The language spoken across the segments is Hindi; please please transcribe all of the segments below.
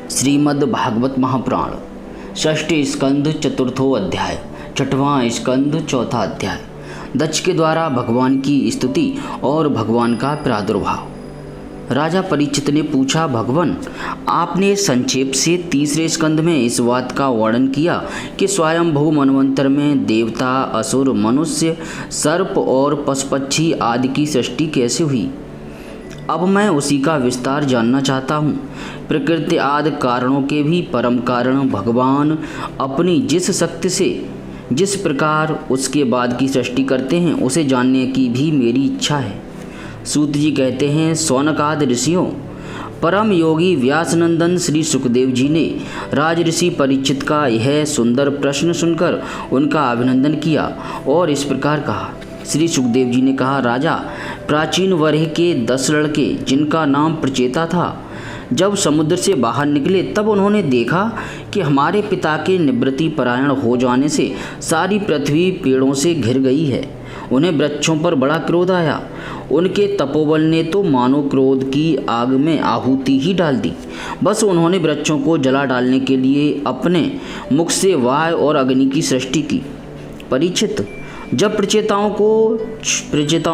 श्रीमद् भागवत महापुराण षष्ठ स्कंध चतुर्थो अध्याय, छठवां स्कंध चौथा अध्याय। दक्ष के द्वारा भगवान की स्तुति और भगवान का प्रादुर्भाव। राजा परीक्षित ने पूछा, भगवान आपने संक्षेप से तीसरे स्कंध में इस बात का वर्णन किया कि स्वयंभू मनवंतर में देवता, असुर, मनुष्य, सर्प और पशुपक्षी आदि की सृष्टि कैसे हुई। अब मैं उसी का विस्तार जानना चाहता हूँ। प्रकृति आदि कारणों के भी परम कारण भगवान अपनी जिस शक्ति से जिस प्रकार उसके बाद की सृष्टि करते हैं उसे जानने की भी मेरी इच्छा है। सूत जी कहते हैं, सौनकादि ऋषियों, परम योगी व्यासनंदन श्री सुखदेव जी ने राज ऋषि परीक्षित का यह सुंदर प्रश्न सुनकर उनका अभिनंदन किया और इस प्रकार कहा। श्री सुखदेव जी ने कहा, राजा, प्राचीन वर्ष के 10 लड़के जिनका नाम प्रचेता था, जब समुद्र से बाहर निकले तब उन्होंने देखा कि हमारे पिता के निवृत्ति परायण हो जाने से सारी पृथ्वी पेड़ों से घिर गई है। उन्हें वृक्षों पर बड़ा क्रोध आया। उनके तपोबल ने तो मानो क्रोध की आग में आहुति ही डाल दी। बस उन्होंने वृक्षों को जला डालने के लिए अपने मुख से वायु और अग्नि की सृष्टि की। परीक्षित, जब प्रचेताओं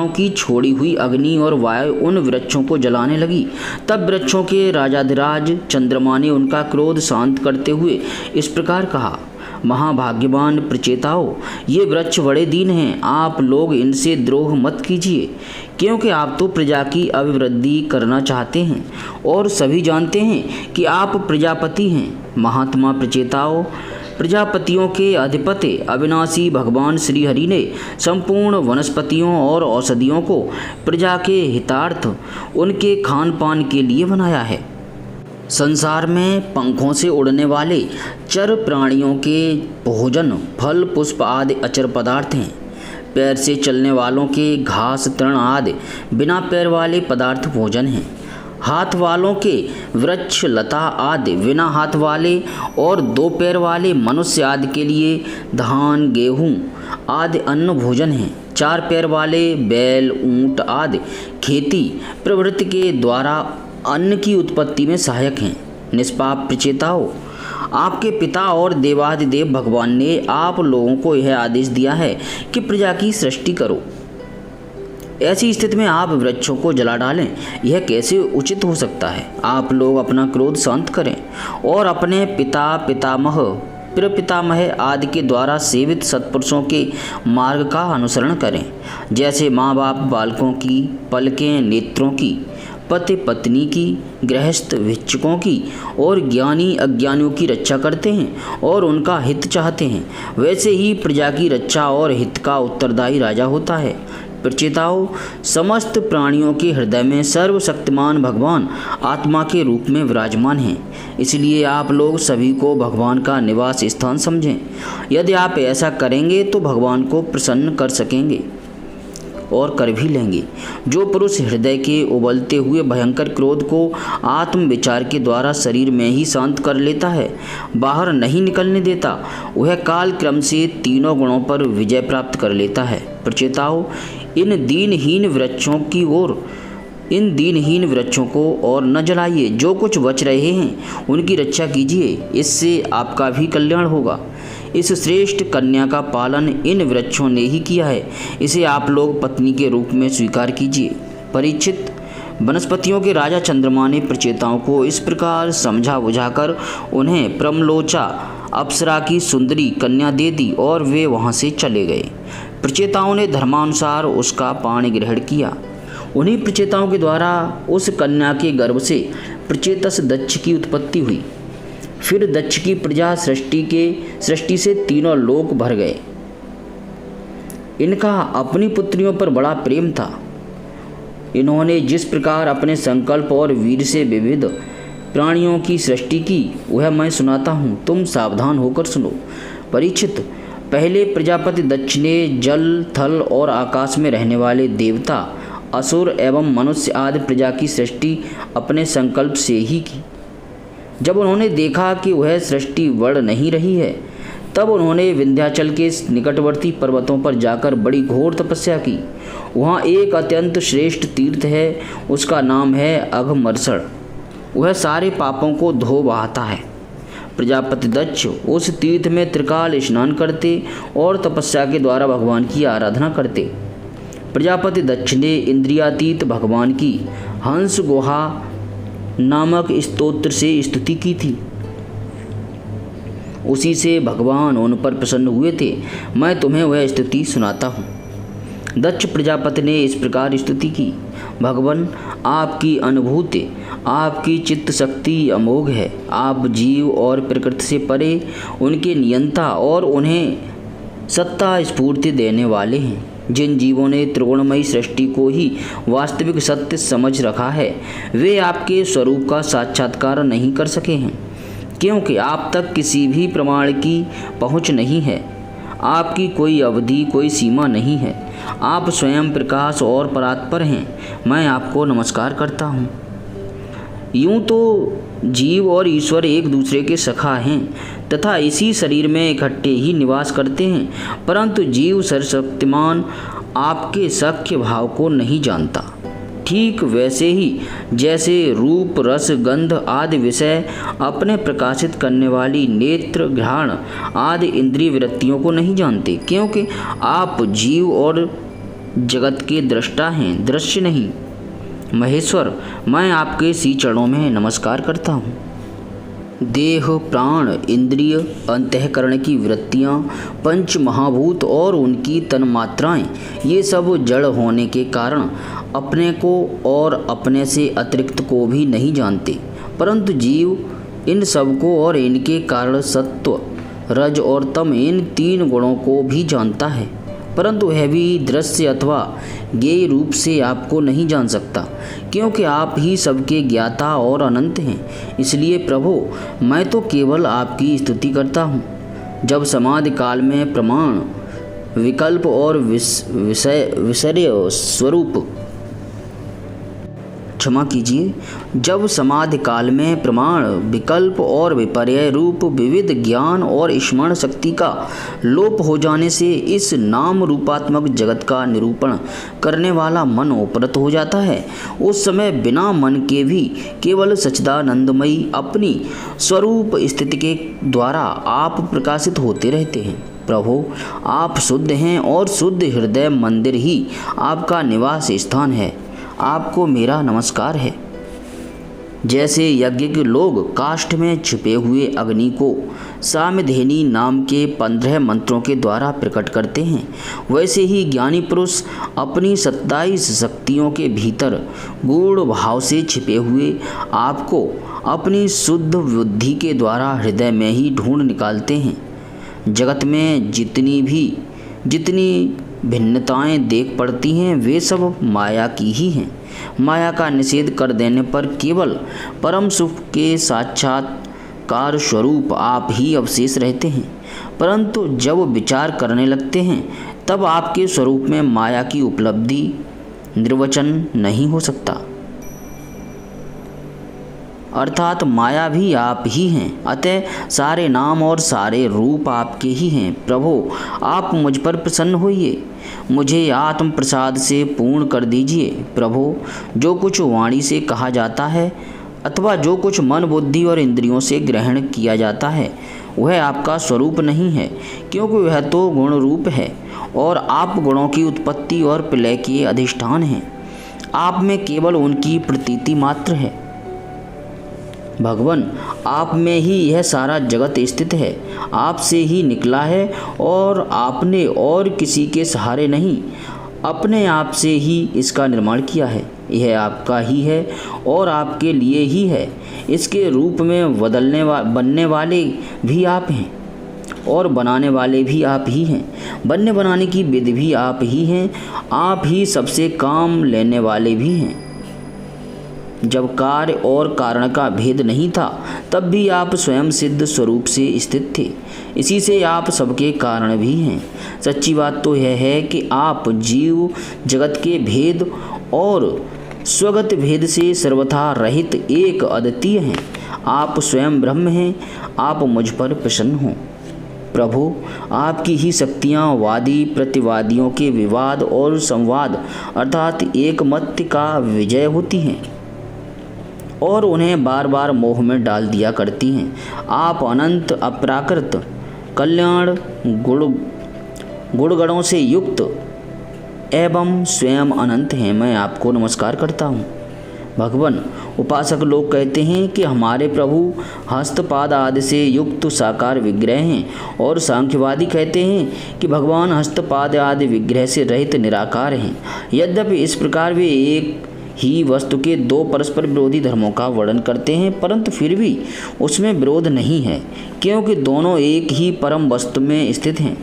की छोड़ी हुई अग्नि और वायु उन वृक्षों को जलाने लगी, तब वृक्षों के राजाधिराज चंद्रमा ने उनका क्रोध शांत करते हुए इस प्रकार कहा, महाभाग्यवान प्रचेताओं, ये वृक्ष बड़े दीन हैं, आप लोग इनसे द्रोह मत कीजिए, क्योंकि आप तो प्रजा की अभिवृद्धि करना चाहते हैं और सभी जानते हैं कि आप प्रजापति हैं। महात्मा प्रचेताओं, प्रजापतियों के अधिपति अविनाशी भगवान श्री हरि ने संपूर्ण वनस्पतियों और औषधियों को प्रजा के हितार्थ उनके खान पान के लिए बनाया है। संसार में पंखों से उड़ने वाले चर प्राणियों के भोजन फल पुष्प आदि अचर पदार्थ हैं। पैर से चलने वालों के घास तृण आदि बिना पैर वाले पदार्थ भोजन हैं। हाथ वालों के वृक्ष लता आदि बिना हाथ वाले और 2 पैर वाले मनुष्य आदि के लिए धान गेहूँ आदि अन्न भोजन हैं। 4 पैर वाले बैल ऊंट आदि खेती प्रवृत्ति के द्वारा अन्न की उत्पत्ति में सहायक हैं। निष्पाप प्रचेताओं, आपके पिता और देवादिदेव भगवान ने आप लोगों को यह आदेश दिया है कि प्रजा की सृष्टि करो। ऐसी स्थिति में आप वृक्षों को जला डालें, यह कैसे उचित हो सकता है। आप लोग अपना क्रोध शांत करें और अपने पिता पितामह प्रपितामह आदि के द्वारा सेवित सत्पुरुषों के मार्ग का अनुसरण करें। जैसे माँ बाप बालकों की, पलकें नेत्रों की, पति पत्नी की, गृहस्थ भिक्षुकों की और ज्ञानी अज्ञानियों की रक्षा करते हैं और उनका हित चाहते हैं, वैसे ही प्रजा की रक्षा और हित का उत्तरदायी राजा होता है। प्रचेताओं, समस्त प्राणियों के हृदय में सर्वशक्तिमान भगवान आत्मा के रूप में विराजमान हैं। इसलिए आप लोग सभी को भगवान का निवास स्थान समझें। यदि आप ऐसा करेंगे तो भगवान को प्रसन्न कर सकेंगे और कर भी लेंगे। जो पुरुष हृदय के उबलते हुए भयंकर क्रोध को आत्म विचार के द्वारा शरीर में ही शांत कर लेता है, बाहर नहीं निकलने देता, वह काल क्रम से तीनों गुणों पर विजय प्राप्त कर लेता है। प्रचेताओं, इन दीनहीन वृक्षों को और न जलाइए। जो कुछ बच रहे हैं उनकी रक्षा कीजिए, इससे आपका भी कल्याण होगा। इस श्रेष्ठ कन्या का पालन इन वृक्षों ने ही किया है, इसे आप लोग पत्नी के रूप में स्वीकार कीजिए। परीक्षित, वनस्पतियों के राजा चंद्रमा ने प्रचेताओं को इस प्रकार समझा बुझाकर उन्हें प्रमलोचा अप्सरा की सुंदरी कन्या दे दी और वे वहां से चले गए। प्रचेताओं ने धर्मानुसार उसका पाणी ग्रहण किया। उन्हीं प्रचेताओं के द्वारा उस कन्या के गर्भ से प्रचेतस दक्ष की उत्पत्ति हुई। फिर दक्ष की प्रजा सृष्टि से तीनों लोक भर गए। इनका अपनी पुत्रियों पर बड़ा प्रेम था। इन्होंने जिस प्रकार अपने संकल्प और वीर से विविध प्राणियों की सृष्टि की, वह मैं सुनाता हूँ, तुम सावधान होकर सुनो। परीक्षित, पहले प्रजापति दक्ष ने जल थल और आकाश में रहने वाले देवता, असुर एवं मनुष्य आदि प्रजा की सृष्टि अपने संकल्प से ही की। जब उन्होंने देखा कि वह सृष्टि बढ़ नहीं रही है, तब उन्होंने विंध्याचल के निकटवर्ती पर्वतों पर जाकर बड़ी घोर तपस्या की। वहाँ एक अत्यंत श्रेष्ठ तीर्थ है, उसका नाम है अघमर्षण। वह सारे पापों को धो बहाता है। प्रजापति दक्ष उस तीर्थ में त्रिकाल स्नान करते और तपस्या के द्वारा भगवान की आराधना करते। प्रजापति दक्ष ने इंद्रियातीत भगवान की हंस गुहा नामक स्तोत्र से स्तुति की थी। उसी से भगवान उन पर प्रसन्न हुए थे। मैं तुम्हें वह स्तुति सुनाता हूँ। दक्ष प्रजापति ने इस प्रकार स्तुति की। भगवान, आपकी अनुभूति, आपकी चित्त शक्ति अमोघ है। आप जीव और प्रकृति से परे उनके नियंता और उन्हें सत्ता स्फूर्ति देने वाले हैं। जिन जीवों ने त्रिगुणमयी सृष्टि को ही वास्तविक सत्य समझ रखा है, वे आपके स्वरूप का साक्षात्कार नहीं कर सके हैं, क्योंकि आप तक किसी भी प्रमाण की पहुँच नहीं है। आपकी कोई अवधि, कोई सीमा नहीं है। आप स्वयं प्रकाश और परात्पर हैं। मैं आपको नमस्कार करता हूँ। यूँ तो जीव और ईश्वर एक दूसरे के सखा हैं तथा इसी शरीर में इकट्ठे ही निवास करते हैं, परंतु जीव सर्वशक्तिमान आपके सख्य भाव को नहीं जानता। ठीक वैसे ही जैसे रूप, रस, गंध आदि विषय अपने प्रकाशित करने वाली नेत्र, घ्राण आदि इंद्रिय वृत्तियों को नहीं जानते, क्योंकि आप जीव और जगत के दृष्टा हैं, दृश्य नहीं। महेश्वर, मैं आपके श्री चरणों में नमस्कार करता हूँ। देह, प्राण, इंद्रिय, अंतःकरण की वृत्तियाँ, पंच महाभूत और उनकी तन्मात्राएँ, ये सब जड़ होने के कारण अपने को और अपने से अतिरिक्त को भी नहीं जानते, परंतु जीव इन सब को और इनके कारण सत्व, रज और तम इन तीन गुणों को भी जानता है, परंतु वह भी दृश्य अथवा ज्ञेय रूप से आपको नहीं जान सकता, क्योंकि आप ही सबके ज्ञाता और अनंत हैं। इसलिए प्रभु, मैं तो केवल आपकी स्तुति करता हूँ। जब समाधि काल में प्रमाण, विकल्प और विषय स्वरूप क्षमा कीजिए, जब समाधि काल में प्रमाण, विकल्प और विपर्य रूप विविध ज्ञान और स्मरण शक्ति का लोप हो जाने से इस नाम रूपात्मक जगत का निरूपण करने वाला मन उपरत हो जाता है, उस समय बिना मन के भी केवल सच्चिदानंदमयी अपनी स्वरूप स्थिति के द्वारा आप प्रकाशित होते रहते हैं। प्रभु, आप शुद्ध हैं और शुद्ध हृदय मंदिर ही आपका निवास स्थान है। आपको मेरा नमस्कार है। जैसे यज्ञ के लोग काष्ठ में छिपे हुए अग्नि को सामधेनी नाम के 15 मंत्रों के द्वारा प्रकट करते हैं, वैसे ही ज्ञानी पुरुष अपनी 27 शक्तियों के भीतर गूढ़ भाव से छिपे हुए आपको अपनी शुद्ध बुद्धि के द्वारा हृदय में ही ढूंढ निकालते हैं। जगत में जितनी भिन्नताएं देख पड़ती हैं, वे सब माया की ही हैं। माया का निषेध कर देने पर केवल परम सुख के साक्षात्कार स्वरूप आप ही अवशेष रहते हैं, परंतु जब विचार करने लगते हैं तब आपके स्वरूप में माया की उपलब्धि निर्वचन नहीं हो सकता। अर्थात माया भी आप ही हैं, अतः सारे नाम और सारे रूप आपके ही हैं। प्रभु, आप मुझ पर प्रसन्न होइए, मुझे आत्म प्रसाद से पूर्ण कर दीजिए। प्रभु, जो कुछ वाणी से कहा जाता है अथवा जो कुछ मन, बुद्धि और इंद्रियों से ग्रहण किया जाता है, वह आपका स्वरूप नहीं है, क्योंकि वह तो गुण रूप है और आप गुणों की उत्पत्ति और प्रलय के अधिष्ठान हैं। आप में केवल उनकी प्रतीति मात्र है। भगवान, आप में ही यह सारा जगत स्थित है, आपसे ही निकला है और आपने और किसी के सहारे नहीं, अपने आप से ही इसका निर्माण किया है। यह आपका ही है और आपके लिए ही है। इसके रूप में बनने वाले भी आप हैं और बनाने वाले भी आप ही हैं। बनने बनाने की विधि भी आप ही हैं। आप ही सबसे काम लेने वाले भी हैं। जब कार्य और कारण का भेद नहीं था, तब भी आप स्वयं सिद्ध स्वरूप से स्थित थे। इसी से आप सबके कारण भी हैं। सच्ची बात तो यह है कि आप जीव जगत के भेद और स्वगत भेद से सर्वथा रहित एक अद्वितीय हैं। आप स्वयं ब्रह्म हैं। आप मुझ पर प्रसन्न हों। प्रभु, आपकी ही शक्तियाँ वादी प्रतिवादियों के विवाद और संवाद अर्थात एकमत्य का विजय होती हैं। और उन्हें बार बार मोह में डाल दिया करती हैं। आप अनंत अपराकृत कल्याण गुणगणों से युक्त एवं स्वयं अनंत हैं। मैं आपको नमस्कार करता हूँ। भगवान उपासक लोग कहते हैं कि हमारे प्रभु हस्तपाद आदि से युक्त साकार विग्रह हैं, और सांख्यवादी कहते हैं कि भगवान हस्तपाद आदि विग्रह से रहित निराकार हैं। यद्यपि इस प्रकार वे एक ही वस्तु के दो परस्पर विरोधी धर्मों का वर्णन करते हैं, परंतु फिर भी उसमें विरोध नहीं है, क्योंकि दोनों एक ही परम वस्तु में स्थित हैं।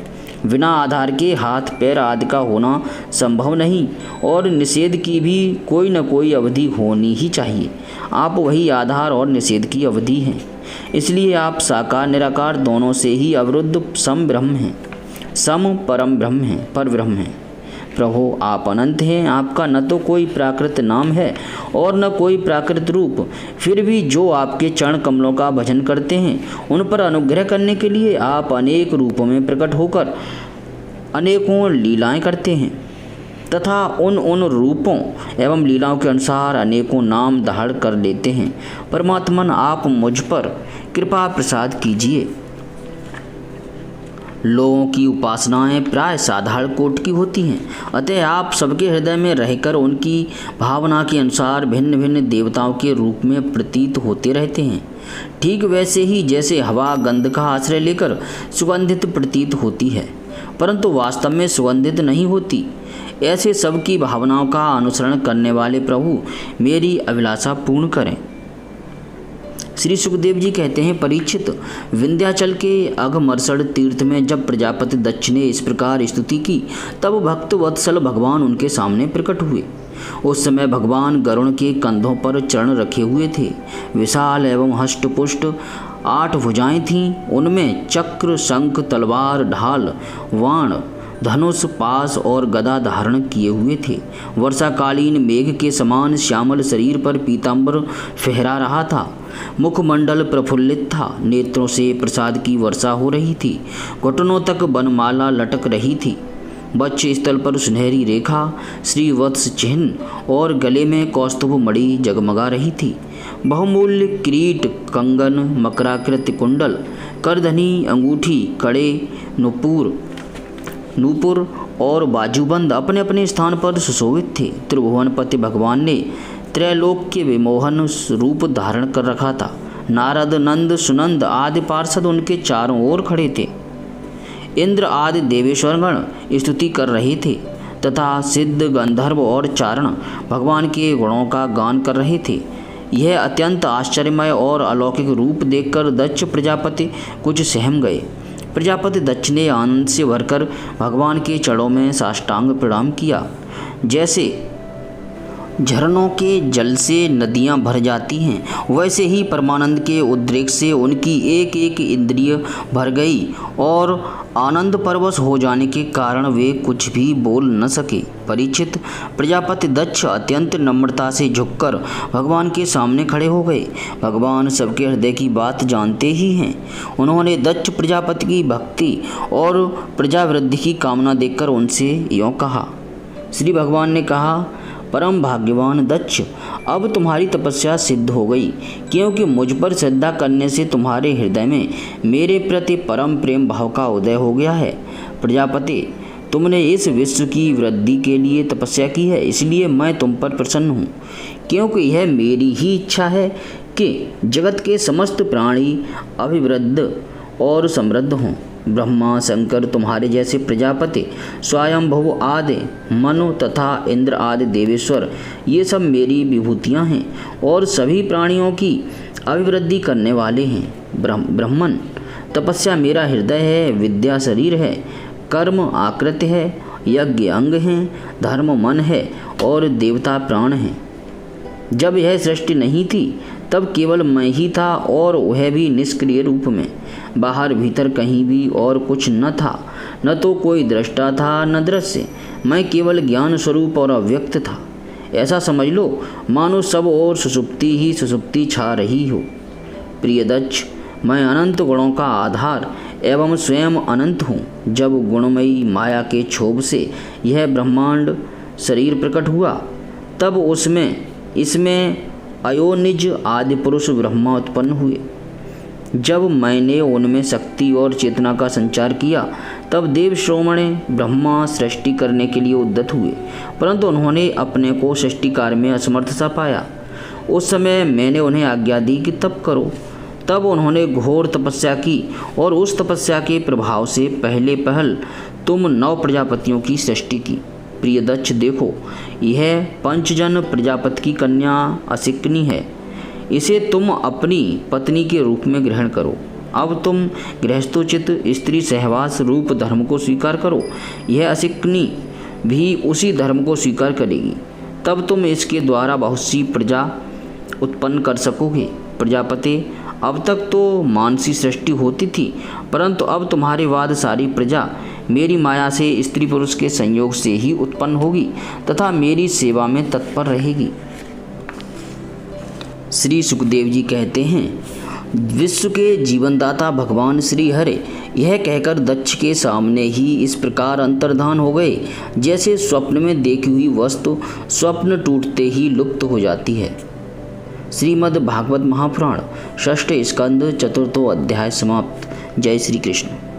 बिना आधार के हाथ पैर आदि का होना संभव नहीं, और निषेध की भी कोई न कोई अवधि होनी ही चाहिए। आप वही आधार और निषेध की अवधि हैं, इसलिए आप साकार निराकार दोनों से ही अवरुद्ध सम ब्रह्म हैं, सम परम ब्रह्म हैं, पर ब्रह्म हैं। प्रभु आप अनंत हैं, आपका न तो कोई प्राकृत नाम है और न कोई प्राकृत रूप, फिर भी जो आपके चरण कमलों का भजन करते हैं उन पर अनुग्रह करने के लिए आप अनेक रूपों में प्रकट होकर अनेकों लीलाएं करते हैं, तथा उन रूपों एवं लीलाओं के अनुसार अनेकों नाम धारण कर लेते हैं। परमात्मन आप मुझ पर कृपा प्रसाद कीजिए। लोगों की उपासनाएं प्राय साधारण कोटि की होती हैं, अतः आप सबके हृदय में रहकर उनकी भावना के अनुसार भिन्न भिन्न देवताओं के रूप में प्रतीत होते रहते हैं। ठीक वैसे ही जैसे हवा गंध का आश्रय लेकर सुगंधित प्रतीत होती है, परंतु वास्तव में सुगंधित नहीं होती, ऐसे सबकी भावनाओं का अनुसरण करने वाले प्रभु मेरी अभिलाषा पूर्ण करें। श्री सुखदेव जी कहते हैं, परीक्षित, विंध्याचल के अघमरसड़ तीर्थ में जब प्रजापति दक्ष ने इस प्रकार स्तुति की, तब भक्त वत्सल भगवान उनके सामने प्रकट हुए। उस समय भगवान गरुण के कंधों पर चरण रखे हुए थे। विशाल एवं हष्टपुष्ट 8 भुजाएं थीं, उनमें चक्र, शंख, तलवार, ढाल, वाण, धनुष, पास और गदा धारण किए हुए थे। वर्षाकालीन मेघ के समान श्यामल शरीर पर पीतांबर फहरा रहा था। मुखमंडल प्रफुल्लित था, नेत्रों से प्रसाद की वर्षा हो रही थी, घुटनों तक बनमाला लटक रही थी, वक्ष स्थल पर सुनहरी रेखा, श्रीवत्स चिन्ह और गले में कौस्तुभ मणि जगमगा रही थी। बहुमूल्य किरीट, कंगन, मकराकृति कुंडल, करधनी, अंगूठी, कड़े, नूपुर और बाजूबंद अपने अपने स्थान पर सुशोभित थे। त्रिभुवनपति भगवान ने त्रैलोक के विमोहन रूप धारण कर रखा था। नारद, नंद, सुनंद आदि पार्षद उनके चारों ओर खड़े थे। इंद्र आदि देवेश्वरगण स्तुति कर रहे थे, तथा सिद्ध, गंधर्व और चारण भगवान के गुणों का गान कर रहे थे। यह अत्यंत आश्चर्यमय और अलौकिक रूप देखकर दक्ष प्रजापति कुछ सहम गए। प्रजापति दक्ष ने आनंद से भरकर भगवान के चरणों में साष्टांग प्रणाम किया। जैसे झरनों के जल से नदियां भर जाती हैं, वैसे ही परमानंद के उद्रेक से उनकी एक एक इंद्रिय भर गई और आनंद परवश हो जाने के कारण वे कुछ भी बोल न सके। परीक्षित, प्रजापति दक्ष अत्यंत नम्रता से झुककर भगवान के सामने खड़े हो गए। भगवान सबके हृदय की बात जानते ही हैं। उन्होंने दक्ष प्रजापति की भक्ति और प्रजावृद्धि की कामना देखकर उनसे यों कहा। श्री भगवान ने कहा, परम भाग्यवान दक्ष, अब तुम्हारी तपस्या सिद्ध हो गई, क्योंकि मुझ पर श्रद्धा करने से तुम्हारे हृदय में मेरे प्रति परम प्रेम भाव का उदय हो गया है। प्रजापति, तुमने इस विश्व की वृद्धि के लिए तपस्या की है, इसलिए मैं तुम पर प्रसन्न हूँ, क्योंकि यह मेरी ही इच्छा है कि जगत के समस्त प्राणी अभिवृद्ध और समृद्ध हों। ब्रह्मा, शंकर, तुम्हारे जैसे प्रजापति, स्वयंभुव आदि, मनु तथा इंद्र आदि देवेश्वर, ये सब मेरी विभूतियाँ हैं और सभी प्राणियों की अभिवृद्धि करने वाले हैं। ब्रह्मन, तपस्या मेरा हृदय है, विद्या शरीर है, कर्म आकृति है, यज्ञ अंग हैं, धर्म मन है और देवता प्राण हैं। जब यह सृष्टि नहीं थी तब केवल मैं ही था, और वह भी निष्क्रिय रूप में। बाहर भीतर कहीं भी और कुछ न था, न तो कोई दृष्टा था न दृश्य। मैं केवल ज्ञान स्वरूप और अव्यक्त था। ऐसा समझ लो मानो सब और सुषुप्ति ही सुषुप्ति छा रही हो। प्रिय दक्ष, मैं अनंत गुणों का आधार एवं स्वयं अनंत हूँ। जब गुणमयी माया के क्षोभ से यह ब्रह्मांड शरीर प्रकट हुआ, तब इसमें अयोनिज आदि पुरुष ब्रह्मा उत्पन्न हुए। जब मैंने उनमें शक्ति और चेतना का संचार किया तब देव श्रोमणे ब्रह्मा सृष्टि करने के लिए उद्यत हुए, परंतु उन्होंने अपने को सृष्टि कार्य में असमर्थ सा पाया। उस समय मैंने उन्हें आज्ञा दी कि तप करो। तब उन्होंने घोर तपस्या की और उस तपस्या के प्रभाव से पहले पहल तुम 9 प्रजापतियों की सृष्टि की। प्रिय दक्ष, देखो, यह पंचजन प्रजापति की कन्या असिकनी है। इसे तुम अपनी पत्नी के रूप में ग्रहण करो। अब तुम गृहस्थोचित स्त्री सहवास रूप धर्म को स्वीकार करो। यह असिकनी भी उसी धर्म को स्वीकार करेगी। तब तुम इसके द्वारा बहुत सी प्रजा उत्पन्न कर सकोगे। प्रजापति, अब तक तो मानसी सृष्टि होती थी, परंतु अब तुम्हारे बाद सारी प्रजा मेरी माया से स्त्री पुरुष के संयोग से ही उत्पन्न होगी तथा मेरी सेवा में तत्पर रहेगी। श्री सुखदेव जी कहते हैं, विश्व के जीवनदाता भगवान श्री हरि यह कहकर दक्ष के सामने ही इस प्रकार अंतर्धान हो गए जैसे स्वप्न में देखी हुई वस्तु स्वप्न टूटते ही लुप्त हो जाती है। श्रीमद् भागवत महापुराण 6ठ स्कंद 4 अध्याय समाप्त। जय श्री कृष्ण।